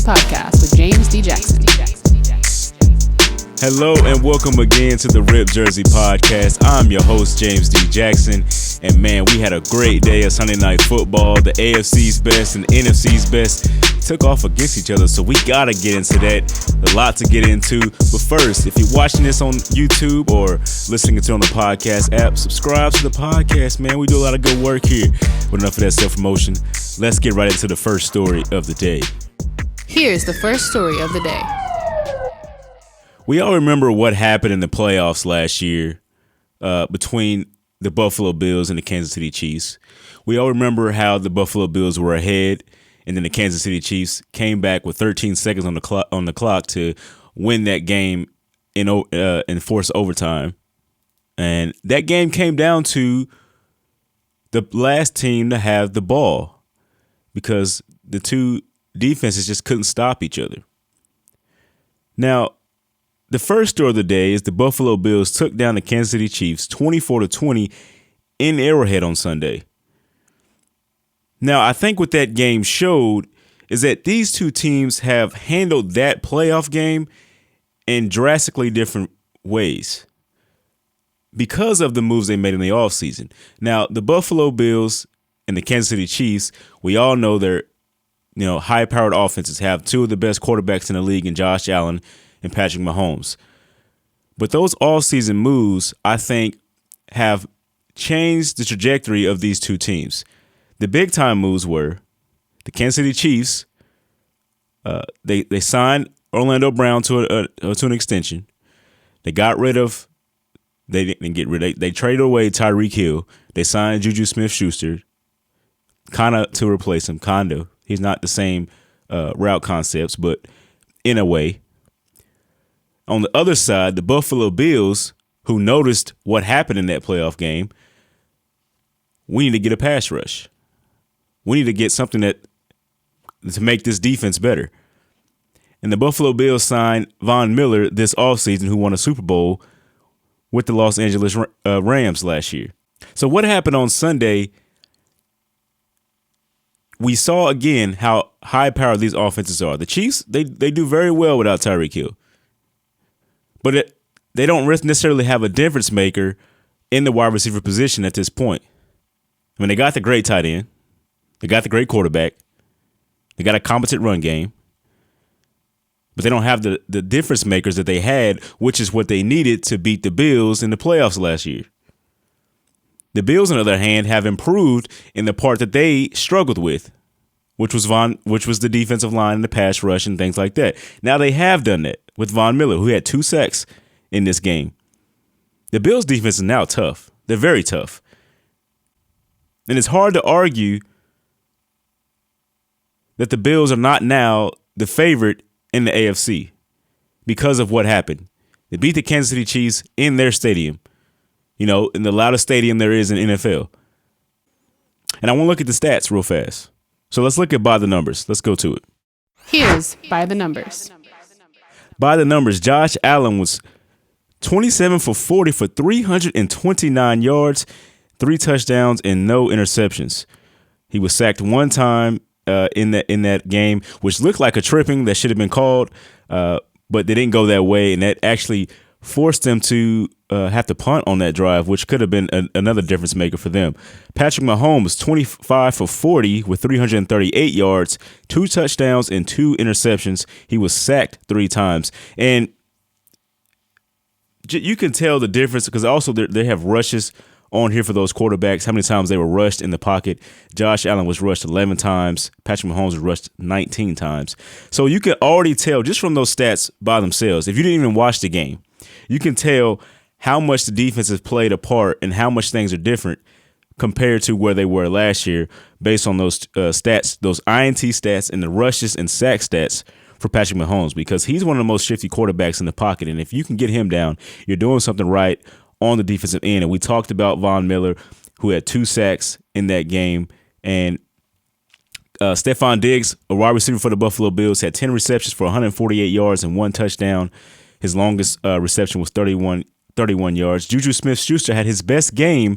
podcast with James D. Jackson. Hello and welcome again to the Rip Jersey podcast. I'm your host, James D. Jackson. And man, we had a great day of Sunday Night Football. The AFC's best and the NFC's best took off against each other. So we got to get into that. A lot to get into. But first, if you're watching this on YouTube or listening to it on the podcast app, subscribe to the podcast, man. We do a lot of good work here. But enough of that self-promotion. Let's get right into the first story of the day. Here's the first story of the day. We all remember what happened in the playoffs last year between the Buffalo Bills and the Kansas City Chiefs. We all remember how the Buffalo Bills were ahead, and then the Kansas City Chiefs came back with 13 seconds on the clock to win that game in forced overtime. And that game came down to the last team to have the ball because the two defenses just couldn't stop each other. Now, the first story of the day is the Buffalo Bills took down the Kansas City Chiefs 24-20 in Arrowhead on Sunday. Now, I think what that game showed is that these two teams have handled that playoff game in drastically different ways because of the moves they made in the offseason. Now, the Buffalo Bills and the Kansas City Chiefs, we all know they're high-powered offenses, have two of the best quarterbacks in the league in Josh Allen and Patrick Mahomes. But those all-season moves, I think, have changed the trajectory of these two teams. The big-time moves were the Kansas City Chiefs. They signed Orlando Brown to an extension. They traded away Tyreek Hill. They signed Juju Smith-Schuster, kind of to replace him, kind of. He's not the same route concepts, but in a way. On the other side, the Buffalo Bills, who noticed what happened in that playoff game, we need to get a pass rush. We need to get something to make this defense better. And the Buffalo Bills signed Von Miller this offseason, who won a Super Bowl with the Los Angeles Rams last year. So what happened on Sunday? We saw again how high-powered these offenses are. The Chiefs, they do very well without Tyreek Hill. But they don't necessarily have a difference maker in the wide receiver position at this point. I mean, they got the great tight end. They got the great quarterback. They got a competent run game. But they don't have the difference makers that they had, which is what they needed to beat the Bills in the playoffs last year. The Bills, on the other hand, have improved in the part that they struggled with, which was the defensive line and the pass rush and things like that. Now they have done that with Von Miller, who had 2 sacks in this game. The Bills' defense is now tough. They're very tough. And it's hard to argue that the Bills are not now the favorite in the AFC because of what happened. They beat the Kansas City Chiefs in their stadium, in the loudest stadium there is in NFL. And I want to look at the stats real fast. So let's look at by the numbers. Let's go to it. Here's by the numbers. By the numbers, Josh Allen was 27 for 40 for 329 yards, 3 touchdowns, and no interceptions. He was sacked one time in that game, which looked like a tripping that should have been called, but they didn't go that way, and that actually forced them to have to punt on that drive, which could have been another difference maker for them. Patrick Mahomes, 25 for 40 with 338 yards, 2 touchdowns, and 2 interceptions. He was sacked 3 times. And you can tell the difference because also they have rushes on here for those quarterbacks, how many times they were rushed in the pocket. Josh Allen was rushed 11 times. Patrick Mahomes was rushed 19 times. So you can already tell just from those stats by themselves, if you didn't even watch the game, you can tell how much the defense has played a part and how much things are different compared to where they were last year based on those stats, those INT stats and the rushes and sack stats for Patrick Mahomes, because he's one of the most shifty quarterbacks in the pocket. And if you can get him down, you're doing something right on the defensive end. And we talked about Von Miller, who had 2 sacks in that game. And Stephon Diggs, a wide receiver for the Buffalo Bills, had 10 receptions for 148 yards and 1 touchdown. His longest reception was 31 yards. Juju Smith-Schuster had his best game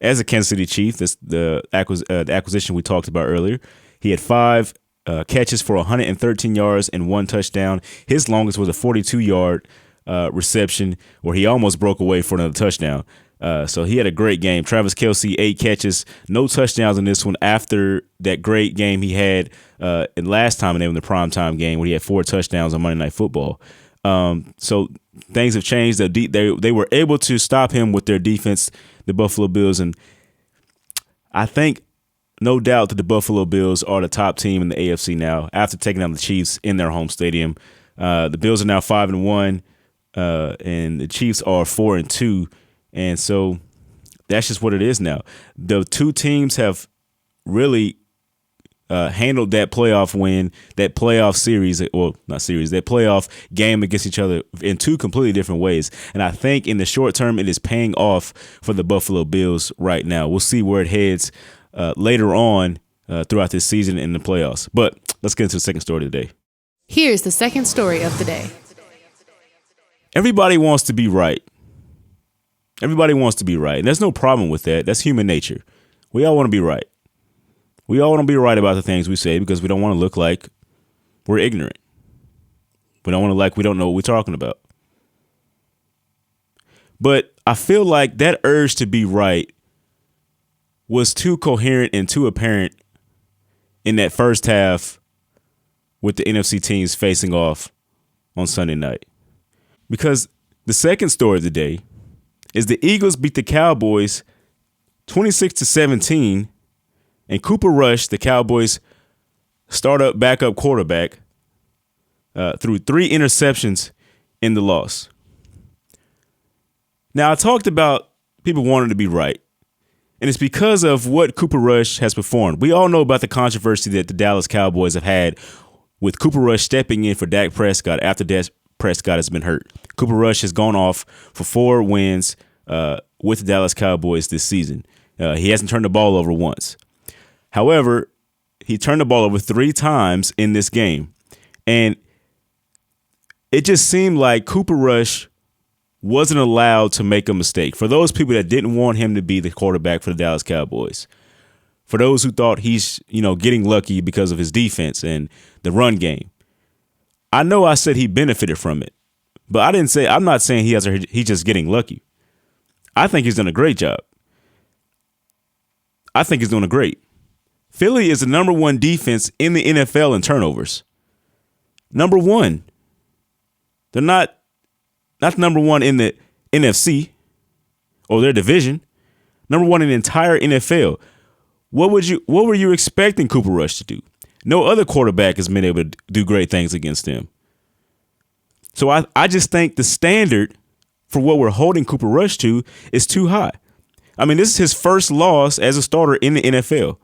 as a Kansas City Chief. That's the acquisition we talked about earlier. He had 5 catches for 113 yards and 1 touchdown. His longest was a 42-yard reception where he almost broke away for another touchdown. So he had a great game. Travis Kelce, 8 catches, no touchdowns in this one after that great game he had and last time in the primetime game where he had 4 touchdowns on Monday Night Football. So things have changed. They were able to stop him with their defense, the Buffalo Bills, and I think no doubt that the Buffalo Bills are the top team in the AFC now after taking down the Chiefs in their home stadium. The Bills are now 5-1, and the Chiefs are 4-2. And so that's just what it is now. The two teams have really handled that playoff win, that playoff series, well, not series, that playoff game against each other in two completely different ways. And I think in the short term, it is paying off for the Buffalo Bills right now. We'll see where it heads later on throughout this season in the playoffs. But let's get into the second story today. Here's the second story of the day. Everybody wants to be right. Everybody wants to be right. And there's no problem with that. That's human nature. We all want to be right. We all want to be right about the things we say because we don't want to look like we're ignorant. We don't want to we don't know what we're talking about. But I feel like that urge to be right was too coherent and too apparent in that first half with the NFC teams facing off on Sunday night. Because the second story of the day is the Eagles beat the Cowboys 26-17, and Cooper Rush, the Cowboys' backup quarterback, threw 3 interceptions in the loss. Now, I talked about people wanting to be right, and it's because of what Cooper Rush has performed. We all know about the controversy that the Dallas Cowboys have had with Cooper Rush stepping in for Dak Prescott after Dak Prescott has been hurt. Cooper Rush has gone off for 4 wins with the Dallas Cowboys this season. He hasn't turned the ball over once. However, he turned the ball over 3 times in this game. And it just seemed like Cooper Rush wasn't allowed to make a mistake. For those people that didn't want him to be the quarterback for the Dallas Cowboys, for those who thought he's, getting lucky because of his defense and the run game, I know I said he benefited from it, but I'm not saying he's just getting lucky. I think he's done a great job. I think he's doing great. Philly is the number 1 defense in the NFL in turnovers. Number 1. They're not number 1 in the NFC or their division. Number 1 in the entire NFL. What were you expecting Cooper Rush to do? No other quarterback has been able to do great things against them. So I just think the standard for what we're holding Cooper Rush to is too high. I mean, this is his first loss as a starter in the NFL.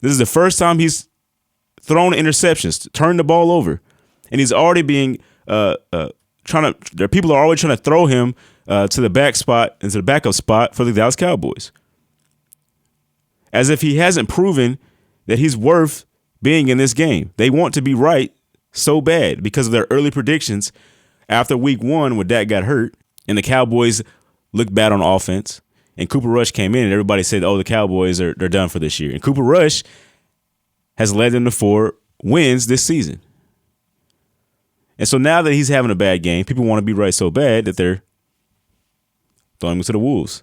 This is the first time he's thrown interceptions, turned the ball over, and he's already being people are always trying to throw him to the back spot and to the backup spot for the Dallas Cowboys, as if he hasn't proven that he's worth being in this game. They want to be right so bad because of their early predictions after week 1 when Dak got hurt and the Cowboys looked bad on offense. And Cooper Rush came in and everybody said, the Cowboys they're done for this year. And Cooper Rush has led them to 4 wins this season. And so now that he's having a bad game, people want to be right so bad that they're throwing him to the wolves.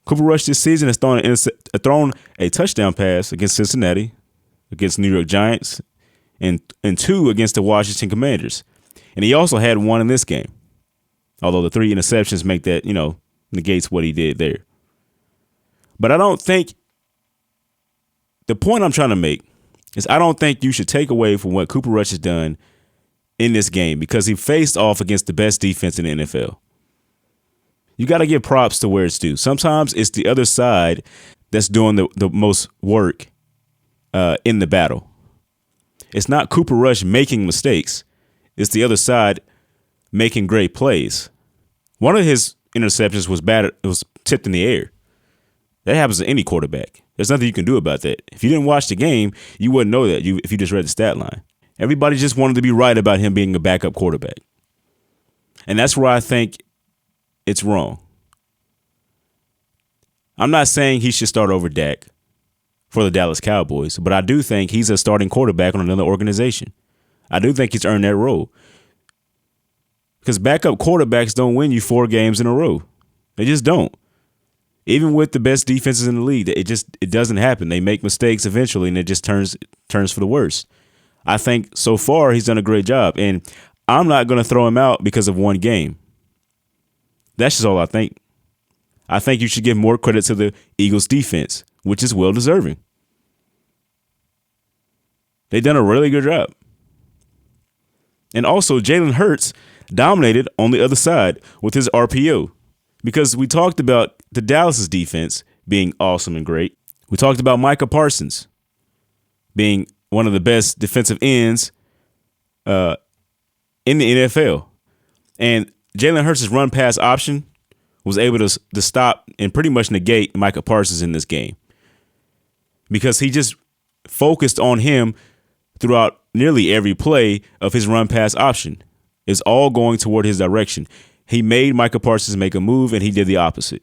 Cooper Rush this season has thrown a touchdown pass against Cincinnati, against New York Giants, and 2 against the Washington Commanders. And he also had 1 in this game. Although the 3 interceptions make that, negates what he did there. But I don't think the point I'm trying to make is I don't think you should take away from what Cooper Rush has done in this game because he faced off against the best defense in the NFL. You got to give props to where it's due. Sometimes it's the other side that's doing the most work in the battle. It's not Cooper Rush making mistakes. It's the other side making great plays. One of his interceptions was bad. It was tipped in the air. That happens to any quarterback. There's nothing you can do about that. If you didn't watch the game, you wouldn't know that if you just read the stat line. Everybody just wanted to be right about him being a backup quarterback. And that's where I think it's wrong. I'm not saying he should start over Dak. for the Dallas Cowboys, but I do think he's a starting quarterback on another organization. I do think he's earned that role. Because backup quarterbacks don't win you 4 games in a row. They just don't. Even with the best defenses in the league, it doesn't happen. They make mistakes eventually, and it just turns for the worse. I think so far he's done a great job, and I'm not going to throw him out because of one game. That's just all I think. I think you should give more credit to the Eagles' defense, which is well deserving. They've done a really good job. And also, Jalen Hurts dominated on the other side with his RPO, because we talked about the Dallas' defense being awesome and great. We talked about Micah Parsons being one of the best defensive ends in the NFL. And Jalen Hurts' run pass option was able to stop and pretty much negate Micah Parsons in this game, because he just focused on him throughout nearly every play of his run pass option. It's all going toward his direction. He made Micah Parsons make a move, and he did the opposite.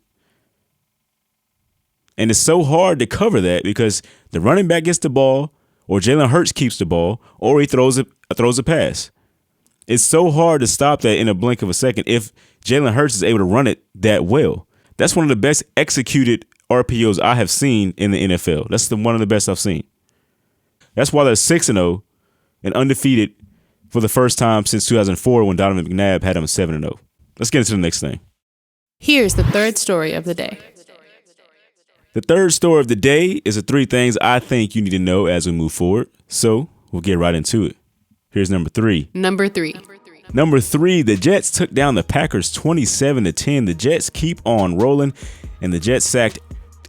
And it's so hard to cover that because the running back gets the ball, or Jalen Hurts keeps the ball, or he throws a pass. It's so hard to stop that in a blink of a second if Jalen Hurts is able to run it that well. That's one of the best executed RPOs I have seen in the NFL. That's one of the best I've seen. That's why they're 6-0 and undefeated for the first time since 2004 when Donovan McNabb had them 7-0. Let's get into the next thing. Here's the third story of the day. The third story of the day is the 3 things I think you need to know as we move forward. So we'll get right into it. Here's number 3. Number 3, the Jets took down the Packers 27-10. The Jets keep on rolling, and the Jets sacked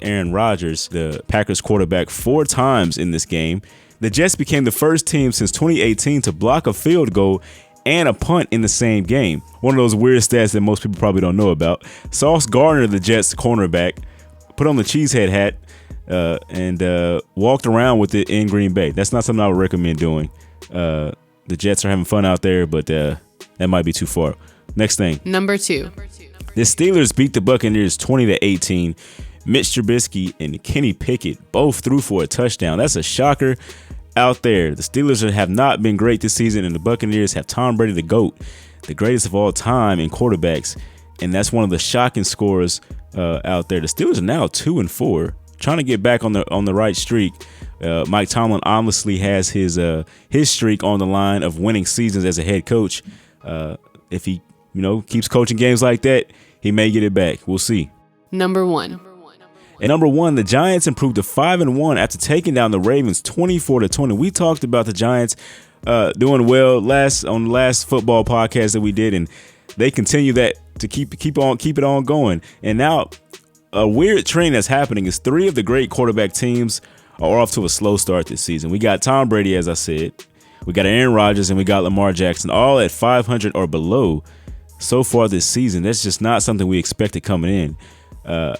Aaron Rodgers, the Packers quarterback, 4 times in this game. The Jets became the first team since 2018 to block a field goal and a punt in the same game. One of those weird stats that most people probably don't know about. Sauce Gardner, the Jets cornerback, put on the cheesehead hat and walked around with it in Green Bay. That's not something I would recommend doing. The Jets are having fun out there, but that might be too far. Next thing. Number 2, The Steelers beat the Buccaneers 20-18. Mitch Trubisky and Kenny Pickett both threw for a touchdown. That's a shocker out there. The Steelers have not been great this season, and the Buccaneers have Tom Brady, the GOAT, the greatest of all time in quarterbacks, and that's one of the shocking scores out there. The Steelers are now 2-4, trying to get back on the right streak. Mike Tomlin honestly has his streak on the line of winning seasons as a head coach. If he keeps coaching games like that, he may get it back. We'll see. Number 1, At number 1, the Giants improved to 5-1 after taking down the Ravens 24-20. We talked about the Giants doing well on the last football podcast that we did, and they continue that to keep it on going. And now a weird trend that's happening is 3 of the great quarterback teams are off to a slow start this season. We got Tom Brady, as I said. We got Aaron Rodgers, and we got Lamar Jackson, all at 500 or below so far this season. That's just not something we expected coming in.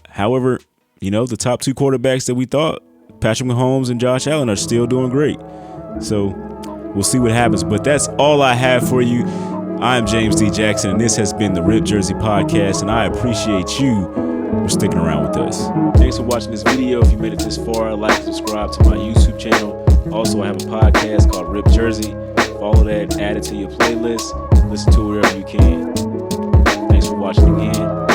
However, the top 2 quarterbacks that we thought, Patrick Mahomes and Josh Allen, are still doing great. So we'll see what happens. But that's all I have for you. I'm James D. Jackson, and this has been the Rip Jersey Podcast, and I appreciate you for sticking around with us. Thanks for watching this video. If you made it this far, like and subscribe to my YouTube channel. Also, I have a podcast called Rip Jersey. Follow that, add it to your playlist. Listen to it wherever you can. Thanks for watching again.